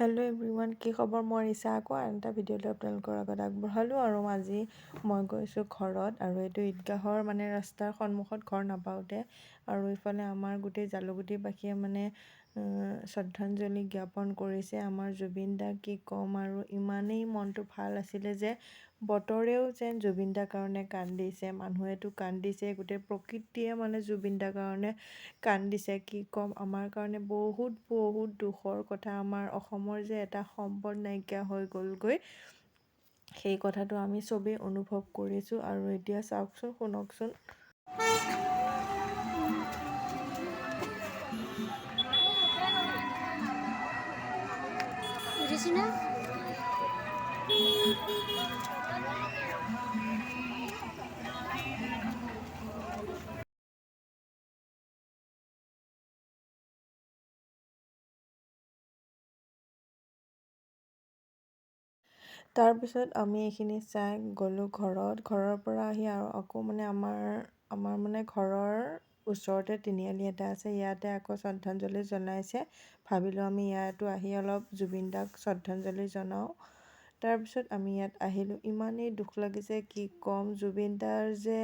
Hello' everyone, কি খবৰ? মই ৰিচা আকৌ আন এটা ভিডিঅ'লৈ আপোনালোকৰ আগত আগবঢ়ালোঁ। আৰু আজি মই গৈছোঁ ঘৰত, আৰু এইটো ঈদগাহৰ ৰাস্তাৰ সন্মুখত ঘৰ নাপাওঁতে, আৰু ইফালে আমাৰ গোটেই জালুকুটিবাসীয়ে শ্ৰদ্ধাঞ্জলি জ্ঞাপন কৰিছে আমাৰ জুবিন দাক। কি ক'ম, আৰু ইমানেই মনটো ভাল আছিলে যে বতৰেও যেন জুবিন দাৰ কাৰণে কান্দিছে, মানুহেতো কান্দিছে, গোটেই প্ৰকৃতিয়ে জুবিন দাৰ কাৰণে কান্দিছে। কি ক'ম, আমাৰ কাৰণে বহুত বহুত দুখৰ কথা। আমাৰ অসমৰ যে এটা সম্পদ নাইকিয়া হৈ গ'লগৈ, সেই কথাটো আমি চবেই অনুভৱ কৰিছোঁ। আৰু এতিয়া চাওকচোন, শুনকচোন। তাৰপিছত আমি এইখিনি চাই গ'লোঁ ঘৰত। ঘৰৰ পৰা আহি আৰু আকৌ আমাৰ ঘৰৰ ওচৰতে তিনিআলি এটা আছে, ইয়াতে আকৌ শ্ৰদ্ধাঞ্জলি জনাইছে। ভাবিলোঁ আমি ইয়াতো আহি অলপ জুবিন দাক শ্ৰদ্ধাঞ্জলি জনাওঁ। তাৰপিছত আমি ইয়াত আহিলোঁ। ইমানেই দুখ লাগিছে, কি ক'ম, জুবিন দাৰ যে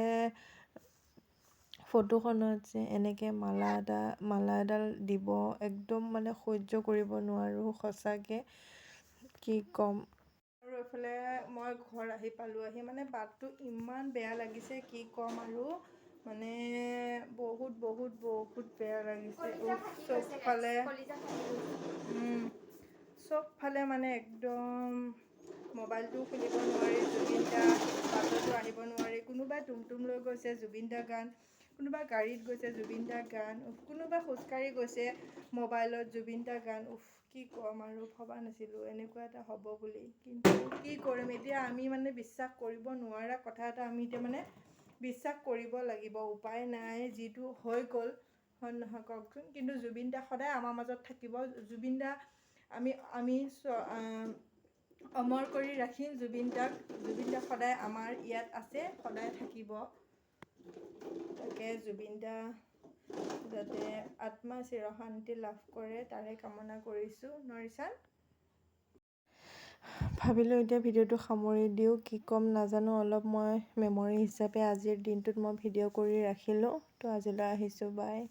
ফটোখনত যে এনেকৈ মালা এডাল দিব, একদম সহ্য কৰিব নোৱাৰোঁ সঁচাকৈ। কি ক'ম। আৰু এইফালে মই ঘৰ আহি পালোঁ। বাটটো ইমান বেয়া লাগিছে, কি ক'ম, আৰু বহুত বহুত বহুত বেয়া লাগিছে। চবফালে একদম মোবাইলটো খুলিব নোৱাৰি, জুবিন দা, বাটতো আহিব নোৱাৰি। কোনোবাই টুমটুম লৈ গৈছে, জুবিন দাৰ গান, কোনোবা গাড়ীত গৈছে, জুবিন দাৰ গান, কোনোবা খোজকাঢ়ি গৈছে, মোবাইলত জুবিন দাৰ গান। কি ক'ম, আৰু ভবা নাছিলোঁ এনেকুৱা এটা হ'ব বুলি। কিন্তু কি কৰিম এতিয়া, আমি বিশ্বাস কৰিব নোৱাৰা কথা এটা আমি এতিয়া বিশ্বাস কৰিব লাগিব। উপায় নাই, যিটো হৈ গ'ল, হয় নহয় কওকচোন। কিন্তু জুবিন দা সদায় আমাৰ মাজত থাকিব। জুবিন দা আমি অমৰ কৰি ৰাখিম জুবিন দাক। জুবিন দা সদায় আমাৰ ইয়াত আছে, সদায় থাকিব। তাকে জুবিন দা যাতে আত্মা চিৰশান্তি লাভ কৰে, তাৰে কামনা কৰিছোঁ। নৰিচান, ভাবিলোঁ এতিয়া ভিডিঅ'টো সামৰি দিওঁ। কি ক'ম নাজানো, অলপ মই মেমৰি হিচাপে আজিৰ দিনটোত মই ভিডিঅ' কৰি ৰাখিলোঁ। তো আজিলৈ আহিছোঁ, বাই।